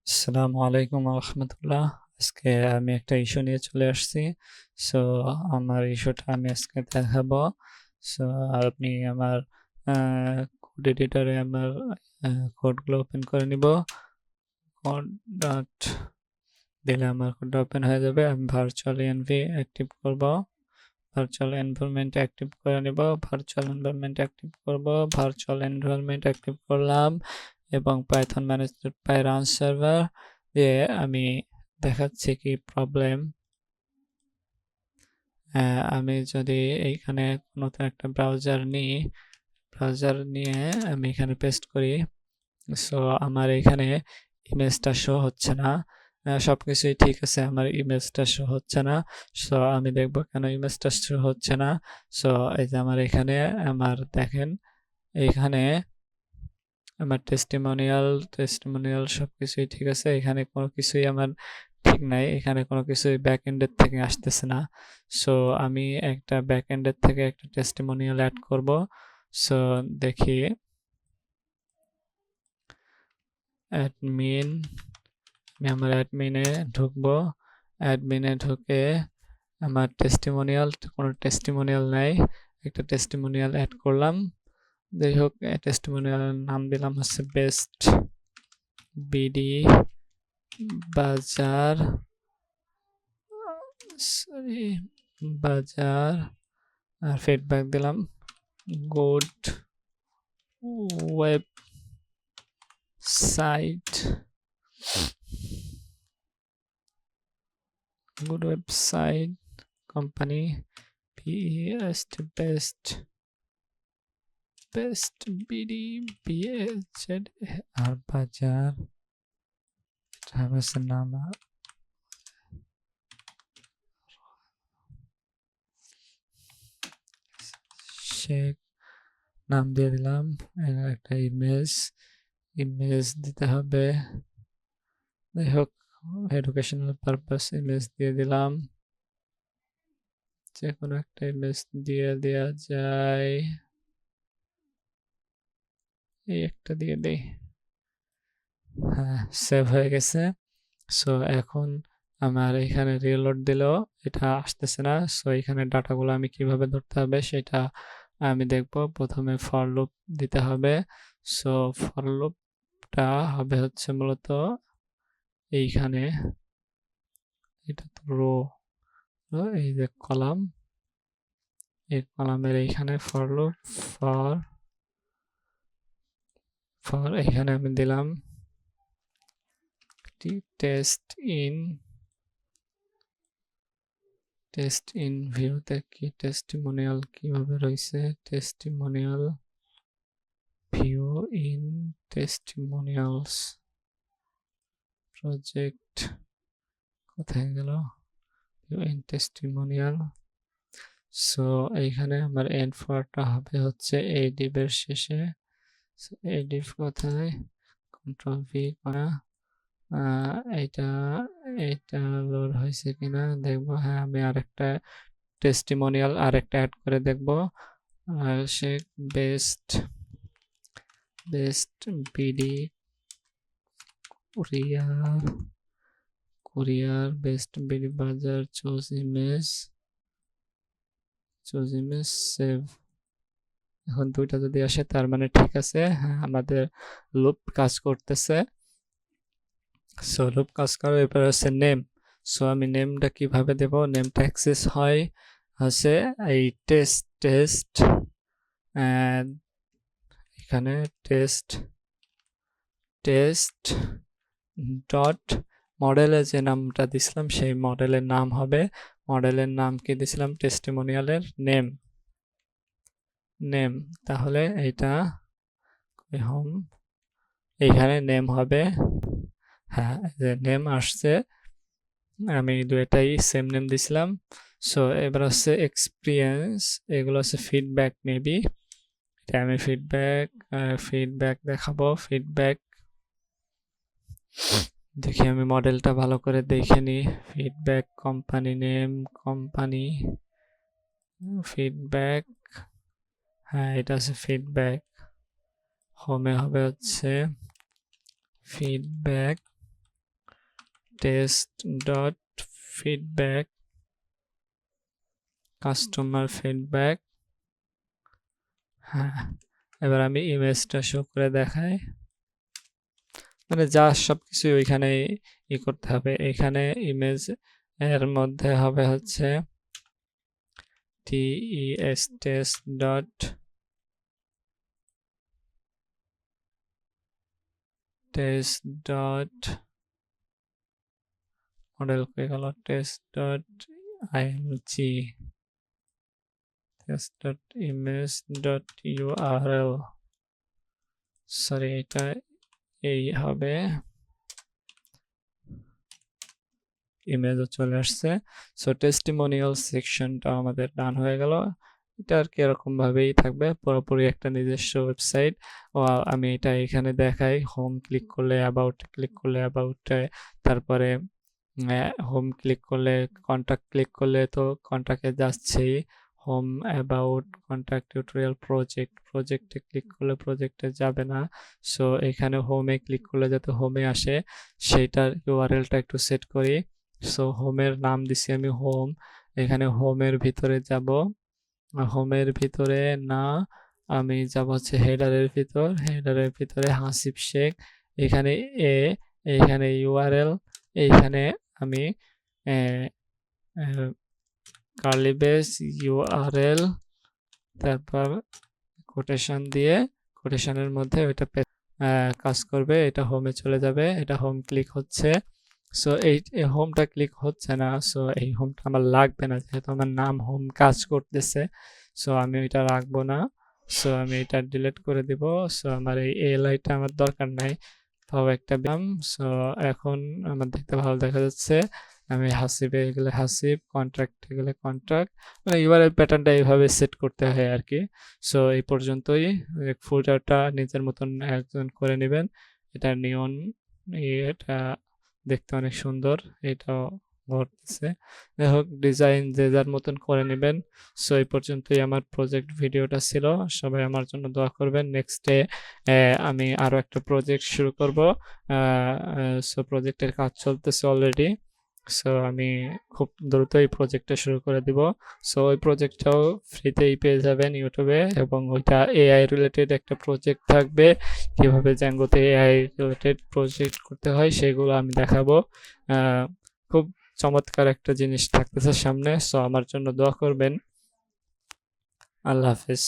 আসসালামু আলাইকুম রহমতুল্লাহ। আজকে আমি একটা ইস্যু নিয়ে চলে আসছি। সো আমার ইস্যুটা আমি আজকে দেখাবো। সো আপনি আমার কোড এডিটরে আমার কোডগুলো ওপেন করে নিব। কোড ডট দিলে আমার কোডটা ওপেন হয়ে যাবে। আমি ভার্চুয়াল এনভি অ্যাক্টিভ করব, ভার্চুয়াল এনভায়রনমেন্ট অ্যাক্টিভ করে নিব, ভার্চুয়াল এনভায়রনমেন্ট অ্যাক্টিভ করব, ভার্চুয়াল এনভায়রনমেন্ট অ্যাক্টিভ করলাম এবং Python managed by run server দিয়ে আমি দেখাচ্ছি কি প্রবলেম। আমি যদি এইখানে নতুন একটা ব্রাউজার নিয়ে আমি এখানে পেস্ট করি, সো আমার এখানে ইমেজটা শো হচ্ছে না। সবকিছুই ঠিক আছে, আমার ইমেজটা শো হচ্ছে না। সো আমি দেখব কেন ইমেজটা শো হচ্ছে না। সো এই যে আমার এখানে দেখেন এইখানে আমার টেস্টিমোনিয়াল সবকিছুই ঠিক আছে। এখানে কোনো কিছুই আমার ঠিক নাই, এখানে কোনো কিছুই ব্যাক এন্ডের থেকে আসতেছে না। সো আমি একটা ব্যাক এন্ডের থেকে একটা টেস্টিমোনিয়াল অ্যাড করব। সো দেখি অ্যাডমিন, আমি আমার অ্যাডমিনে ঢুকবো। অ্যাডমিনে ঢুকে আমার কোনো টেস্টিমোনিয়াল নাই, একটা টেস্টিমোনিয়াল অ্যাড করলাম। যাই হোক, টেস্টিমোনিয়ালের নাম দিলাম হচ্ছে best BD Bazar, sorry Bazar, আর ফিডব্যাক দিলাম good website, good website company, best best BD BAZ আর বাজার, ট্রাভেলসের নাম শেখ, নাম দিয়ে দিলাম। একটা ইমেজ দিতে হবে। যাই হোক, এডুকেশনাল পারপাস ইমেজ দিয়ে দিলাম। যে কোনো একটা ইমেজ দিয়ে দেওয়া যায়, এই একটা দিয়ে দেই। হ্যাঁ, সেভ হয়ে গেছে। সো এখন আমার এখানে রিলোড দিলেও এটা আসতেছে না। সো এখানে ডাটাগুলো আমি কিভাবে ধরতে হবে সেটা আমি দেখব। প্রথমে ফর লুপ দিতে হবে। সো ফর লুপটা হবে হচ্ছে মূলত এইখানে, এটা তো রো, এই যে কলাম, এই কলামের এইখানে ফর লুপ, ফর ফর এখানে আমি দিলাম টেস্ট ইন ভিউতে কি টেস্টিমোনিয়াল কিভাবে রয়েছে, testimonial view in testimonials project, কোথায় গেল ভিউ ইন টেস্টিমোনিয়াল। সো এইখানে আমার এন্ড ফরটা হবে হচ্ছে এই ডিভের শেষে। এই ডিভ কোথায়, কন্ট্রোল ভি করা, এইটা এইটা লোড হয়েছে কিনা দেখবো। হ্যাঁ, আমি আরেকটা টেস্টিমোনিয়াল আরেকটা অ্যাড করে দেখবো। সে best BD courier best BD Bazar, choose image save. এখন দুইটা যদি আসে তার মানে ঠিক আছে। হ্যাঁ, আমাদের লুপ কাজ করতেছে। সো লুপ কাজ করার এরপর হচ্ছে নেম। সো আমি নেমটা কিভাবে দেব, নেমটা অ্যাক্সেস হয় হচ্ছে এই টেস্ট এখানে টেস্ট ডট মডেলে যে নামটা দিছিলাম সেই মডেলের নাম হবে, মডেলের নাম কি দিছিলাম, টেস্টিমোনিয়ালের নেম। তাহলে এইটা হোম, এইখানে নেম হবে। হ্যাঁ, যে নেম আসছে, আমি দুইটাই সেম নেম দিছিলাম। সো এবার হচ্ছে এক্সপিরিয়েন্স, এগুলো হচ্ছে ফিডব্যাক মেবি, এটা আমি ফিডব্যাক দেখাবো। ফিডব্যাক দেখি, আমি মডেলটা ভালো করে দেখে নিই। Feedback company name, company feedback, হ্যাঁ এটা হচ্ছে ফিডব্যাক। হোমে হবে হচ্ছে feedback, test dot feedback, customer feedback. হ্যাঁ, এবার আমি ইমেজটা শো করে দেখাই। মানে যা সবকিছু ওইখানে করতে হবে। এখানে ইমেজ এর মধ্যে হবে হচ্ছে টেস্ট ডট মডেল হয়ে গেল test dot IMG, test dot image dot URL. Sorry, এটা এই হবে। ইমেজও চলে আসছে। সো টেস্টিমোনিয়াল সেকশনটা আমাদের ডান হয়ে গেল। এটা আর কি এরকম ভাবেই থাকবে, পুরোপুরি একটা নিজস্ব ওয়েবসাইট। ও আমি এটা এখানে দেখাই, হোম ক্লিক করলে অ্যাবাউটে, তারপরে হোম ক্লিক করলে কন্ট্যাক্ট ক্লিক করলে তো কন্ট্যাক্টে যাচ্ছেই। হোম অ্যাবাউট কন্ট্যাক্ট টিউটোরিয়াল প্রজেক্টে ক্লিক করলে প্রজেক্টে যাবে না। সো এখানে হোমে ক্লিক করলে যাতে হোমে আসে সেইটার ইউআরএলটা একটু সেট করি। সো হোমের নাম দিছি আমি হোম। এখানে হোমের ভিতরে যাব, হোমের ভিতরে না, আমি যাব হচ্ছে হেডারের ভিতরে হাসিব শেখ। এখানে এইখানে ইউআরএল, এইখানে আমি কার্লি ব্রেস ইউআরএল, তারপর কোটেশন দিয়ে, কোটেশনের মধ্যে ওইটা কাজ করবে। এটা হোমে চলে যাবে, এটা হোম ক্লিক হচ্ছে। সো এই হোমটা ক্লিক হচ্ছে না। সো এই হোমটা আমার লাগবে না, যেহেতু আমার নাম হোম কাজ করতেছে। সো আমি এটা রাখবো না। সো আমি এটা ডিলিট করে দিব। সো আমার এই এলআইটা আমার দরকার নাই, তাও একটা ব্যায়াম। সো এখন আমার দেখতে ভালো দেখা যাচ্ছে। আমি হাসিবে গেলে হাসিব, কন্ট্রাক্টে গেলে কন্ট্রাক্ট, মানে ইউআরএল প্যাটার্নটা এইভাবে সেট করতে হয় আর কি। সো এই পর্যন্তই। ফুটারটা নিজের মতন একজন করে নেবেন। এটা নিয়ন, এটা দেখতে অনেক সুন্দর, এটাও ঘটতেছে। যাই হোক, ডিজাইন যে যার মতন করে নেবেন। সো এই পর্যন্তই আমার প্রজেক্ট ভিডিওটা ছিল। সবাই আমার জন্য দোয়া করবেন। নেক্সটে আমি আরও একটা প্রজেক্ট শুরু করব। সো প্রজেক্টের কাজ চলতেছে অলরেডি। সো আমি খুব দ্রুত এই প্রজেক্টটা শুরু করে দিব। সো ওই প্রজেক্টটাও ফ্রিতেই পেয়ে যাবেন ইউটিউবে, এবং ওইটা এআই রিলেটেড একটা প্রজেক্ট থাকবে। কিভাবে জ্যাঙ্গোতে এআই রিলেটেড প্রজেক্ট করতে হয় সেগুলো আমি দেখাবো। খুব চমৎকার একটা জিনিস থাকতেছে সামনে। সো আমার জন্য দোয়া করবেন। আল্লাহ হাফেজ।